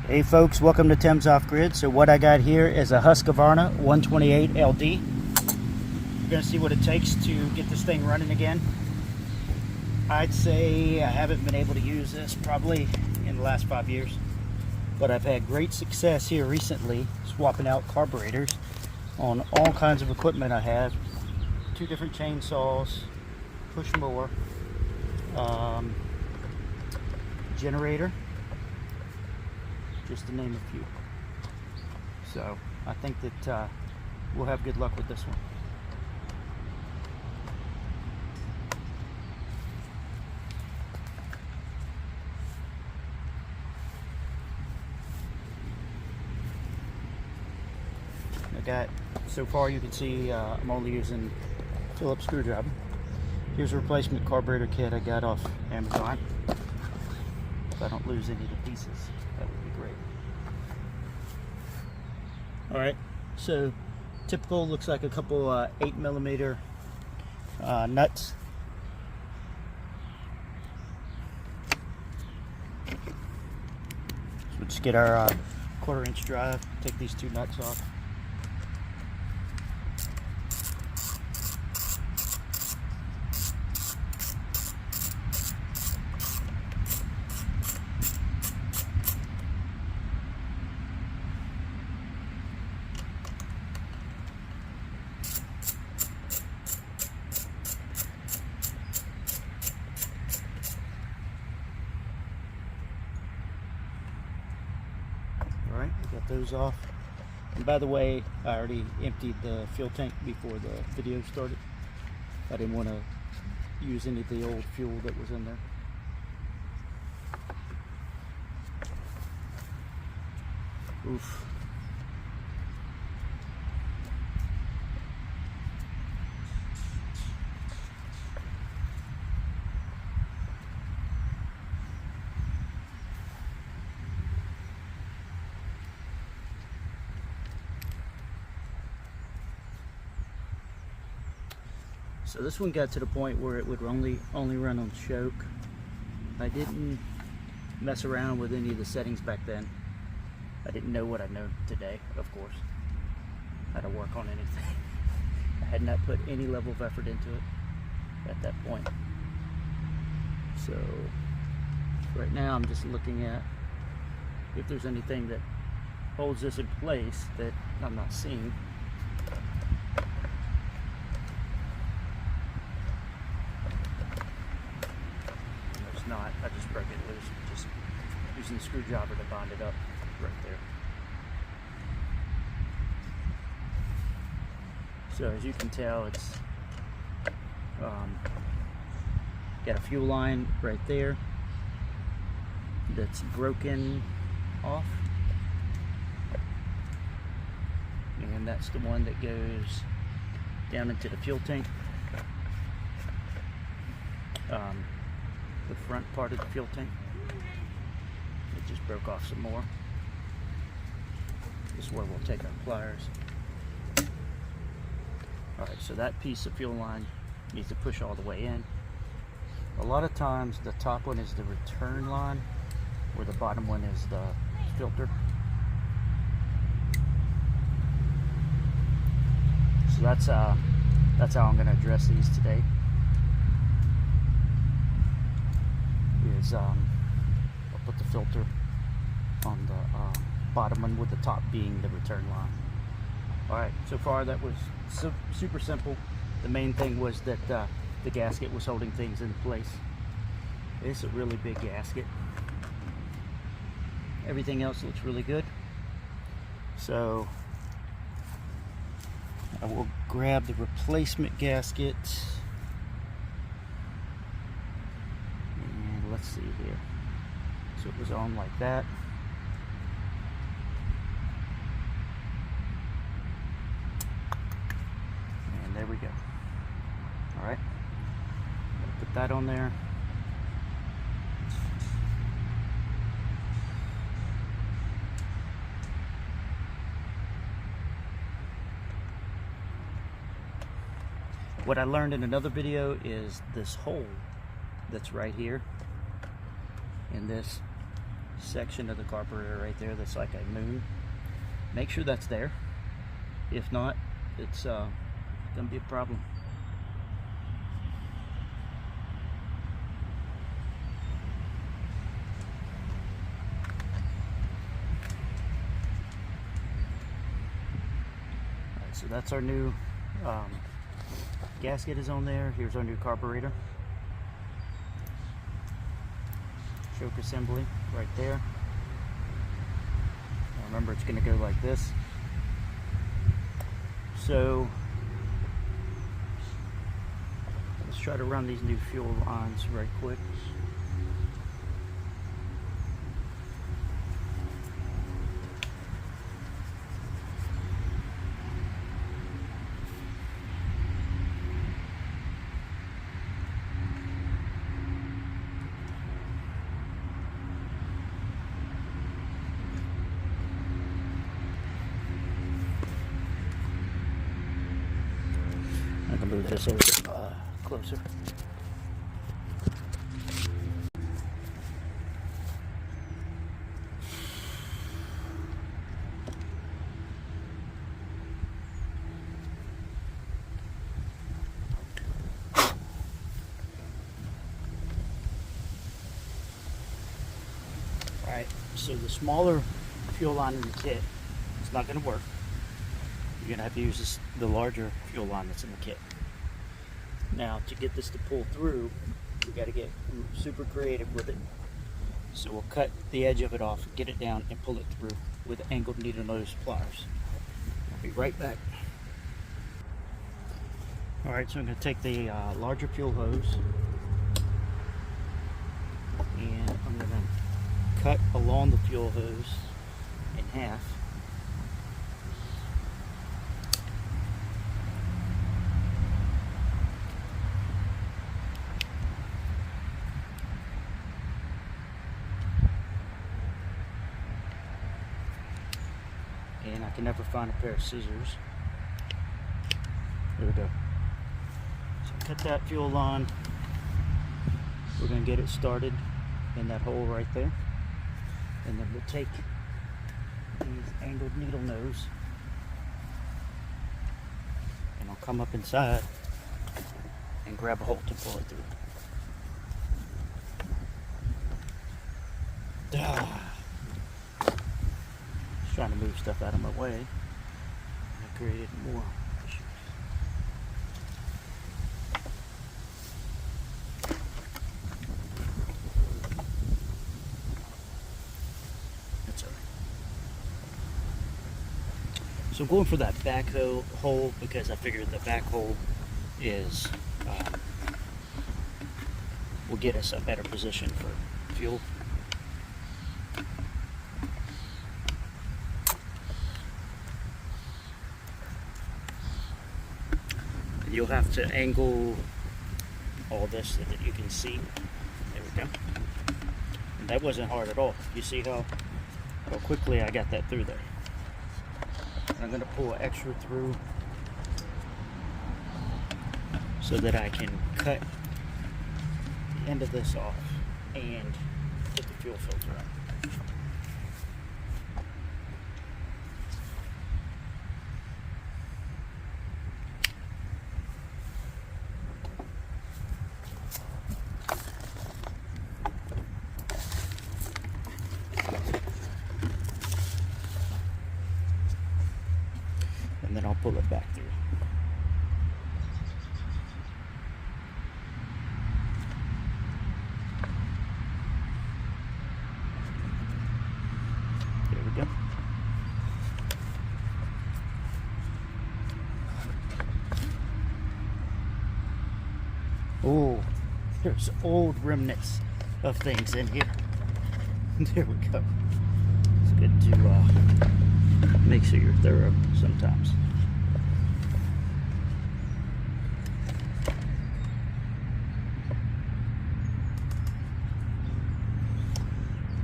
Hey folks, welcome to Tim's Off Grid. So what I got here is a Husqavarna 128 LD. We're going to see what it takes to get this thing running again. I'd say I haven't been able to use this probably in the last 5 years, but I've had great success here recently swapping out carburetors on all kinds of equipment I have. 2 different chainsaws, push mower, generator, just to name a few. So I think that we'll have good luck with this one. So far you can see I'm only using Phillips screwdriver. Here's a replacement carburetor kit I got off Amazon. If I don't lose any of the pieces, that would be great. Alright, so typical looks like a couple 8mm nuts. So we'll just get our 1/4 inch drive, take these 2 nuts off. Alright, we got those off. And by the way, I already emptied the fuel tank before the video started. I didn't want to use any of the old fuel that was in there. Oof. So this one got to the point where it would only run on choke. I didn't mess around with any of the settings back then. I didn't know what I know today, of course. How to work on anything. I had not put any level of effort into it at that point. So right now I'm just looking at if there's anything that holds this in place that I'm not seeing. Not, I just broke it loose, just using the screwdriver to bind it up right there. So as you can tell, it's got a fuel line right there that's broken off, and that's the one that goes down into the fuel tank. The front part of the fuel tank. It just broke off some more. This is where we'll take our pliers. Alright, so that piece of fuel line needs to push all the way in. A lot of times the top one is the return line, where the bottom one is the filter. So that's how I'm going to address these today. I'll put the filter on the bottom one, with the top being the return line. Alright, so far that was super simple. The main thing was that the gasket was holding things in place. It's a really big gasket. Everything else looks really good. So I will grab the replacement gasket. Let's see here. So it was on like that. And there we go. Alright. Put that on there. What I learned in another video is this hole that's right here in this section of the carburetor right there that's like a moon. Make sure that's there. If not, it's gonna be a problem. Alright, so that's our new gasket is on there. Here's our new carburetor. Choke assembly right there. Now remember, it's going to go like this. So let's try to run these new fuel lines right quick. I can move this over closer. Alright, so the smaller fuel line in the kit is not going to work. You're going to have to use the larger fuel line that's in the kit. Now, to get this to pull through, we got to get super creative with it. So we'll cut the edge of it off, get it down, and pull it through with angled needle nose pliers. I'll be right back. Alright, so I'm going to take the larger fuel hose, and I'm going to cut along the fuel hose in half. And I can never find a pair of scissors. There we go. So cut that fuel line. We're going to get it started in that hole right there. And then we'll take these angled needle nose and I'll come up inside and grab a hole to pull it through. Trying to move stuff out of my way. I created more issues. That's all right. So I'm going for that back hole because I figured the back hole is will get us a better position for fuel. You'll have to angle all this so that you can see. There we go. And that wasn't hard at all. You see how quickly I got that through there. And I'm going to pull extra through so that I can cut the end of this off and put the fuel filter on. And then I'll pull it back through. There we go. Oh, there's old remnants of things in here. There we go. It's good to make sure you're thorough sometimes.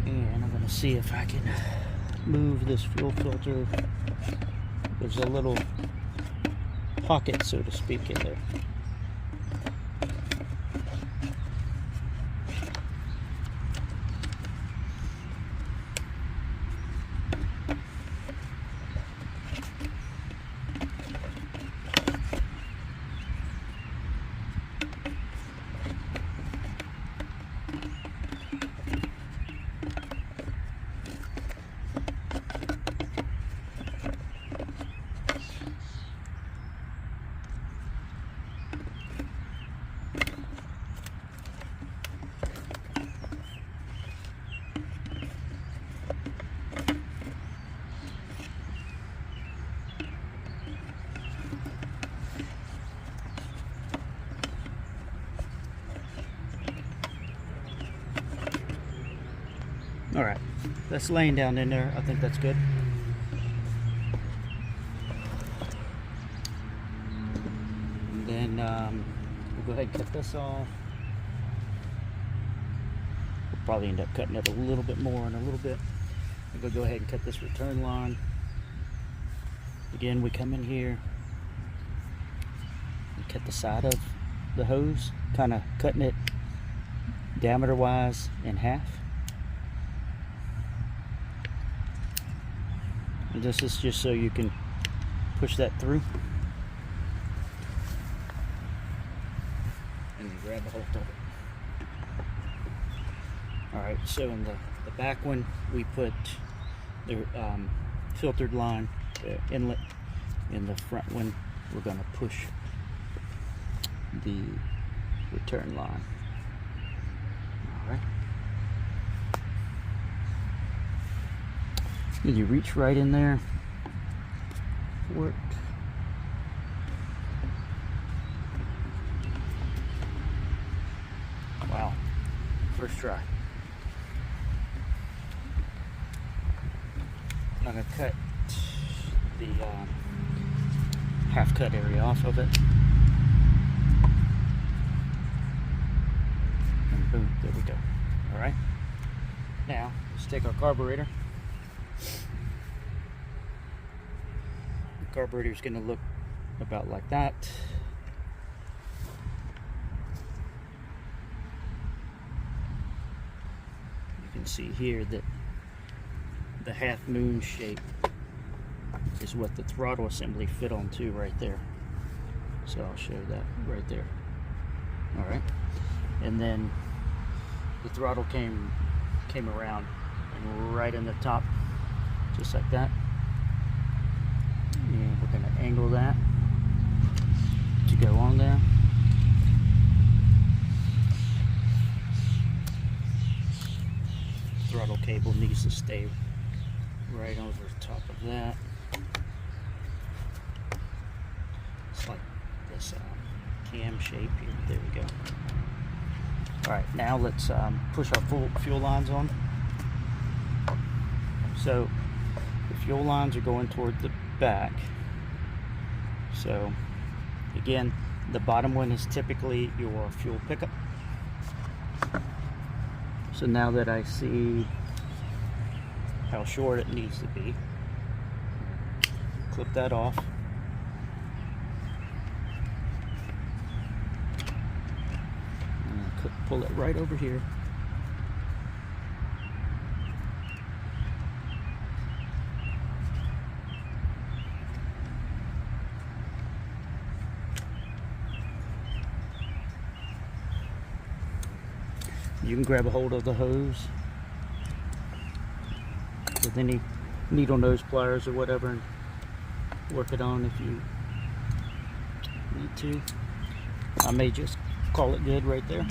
And I'm going to see if I can move this fuel filter. There's a little pocket, so to speak, in there. that's laying down in there. I think that's good. And then we'll go ahead and cut this off. We'll probably end up cutting it a little bit more in a little bit. We'll go ahead and cut this return line. Again, we come in here and cut the side of the hose, kind of cutting it diameter wise in half. And this is just so you can push that through and then grab a hold of it. Alright, so in the back one we put the filtered line, inlet. In the front one we're going to push the return line. Alright. Then you reach right in there for it. Wow. First try. I'm going to cut the half cut area off of it. And boom, there we go. Alright. Now, let's take our carburetor. The carburetor is going to look about like that. You can see here that the half moon shape is what the throttle assembly fit onto right there. So I'll show that right there. Alright. And then the throttle came around and right in the top, just like that. And we're going to angle that to go on there. Throttle cable needs to stay right over the top of that. It's like this cam shape here. There we go. Alright, now let's push our fuel lines on. So the fuel lines are going toward the back. So again, the bottom one is typically your fuel pickup. So now that I see how short it needs to be, clip that off. And pull it right over here. You can grab a hold of the hose with any needle nose pliers or whatever and work it on if you need to. I may just call it good right there.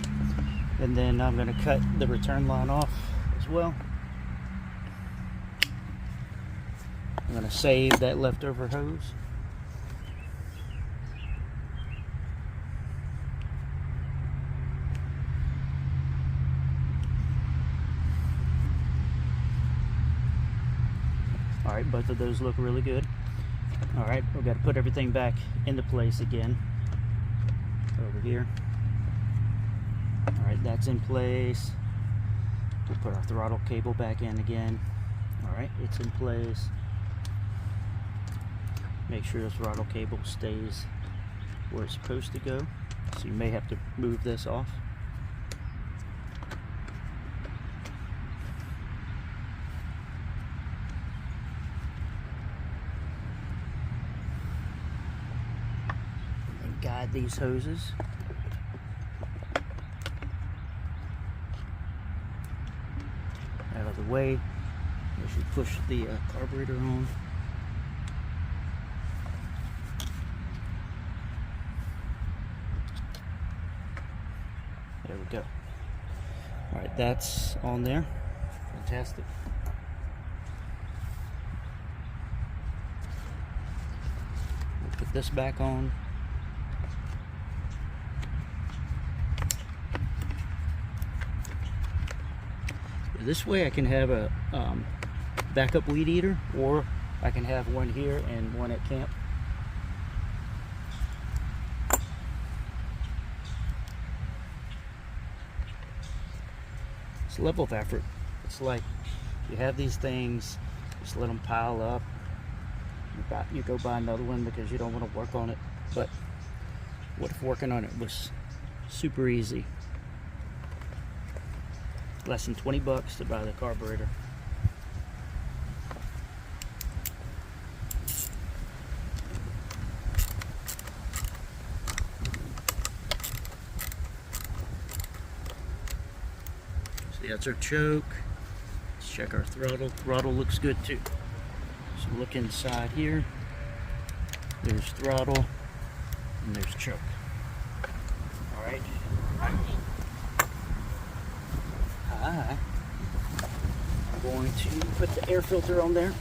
And then I'm going to cut the return line off as well. I'm going to save that leftover hose. Alright, both of those look really good. Alright, we've got to put everything back into place again. Over here. Alright, that's in place. We'll put our throttle cable back in again. Alright, it's in place. Make sure the throttle cable stays where it's supposed to go. So you may have to move this off. Guide these hoses. Out of the way. We should push the carburetor on. There we go. Alright, that's on there. Fantastic. We'll put this back on. This way I can have a backup weed eater, or I can have one here and one at camp. It's a level of effort. It's like you have these things, just let them pile up. You go buy another one because you don't want to work on it. But what if working on it was super easy? Less than 20 bucks to buy the carburetor. See, that's our choke. Let's check our throttle. Throttle looks good too. So look inside here. There's throttle and there's choke. All right. I'm going to put the air filter on there.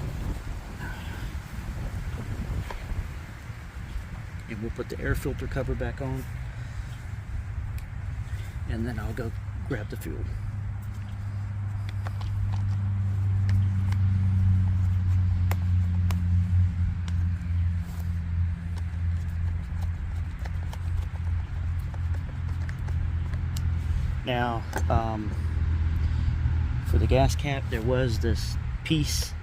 And we'll put the air filter cover back on. And then I'll go grab the fuel. Now, for the gas cap, there was this piece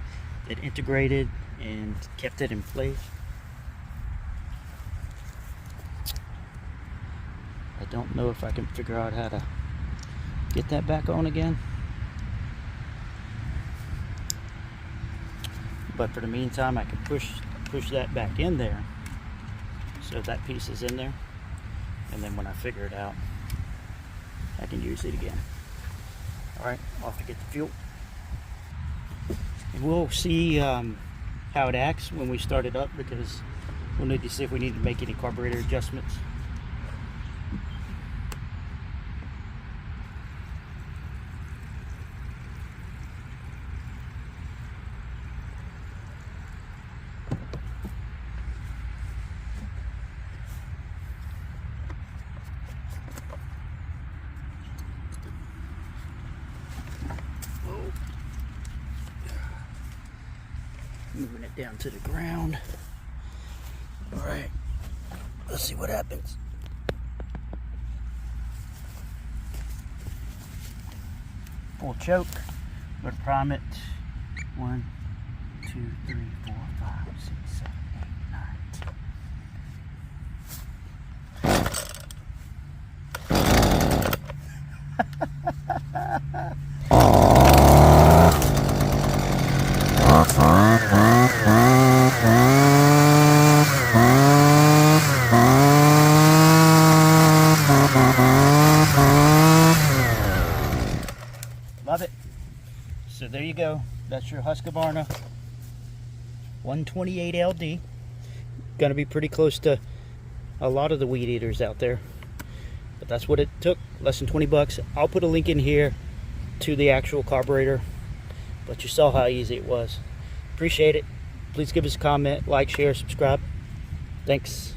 that integrated and kept it in place. I don't know if I can figure out how to get that back on again. But for the meantime, I can push that back in there, so that piece is in there, and then when I figure it out, I can use it again. Alright, off to get the fuel. And we'll see how it acts when we start it up, because we'll need to see if we need to make any carburetor adjustments. Moving it down to the ground. All right, let's see what happens. Full choke. We're gonna prime it. 1, 2, 3, 4, 5, 6, 7, 8, 9. Love it. So there you go. That's your Husqvarna 128 LD. Gonna be pretty close to a lot of the weed eaters out there. But that's what it took. Less than 20 bucks. I'll put a link in here to the actual carburetor. But you saw how easy it was. Appreciate it. Please give us a comment, like, share, subscribe. Thanks.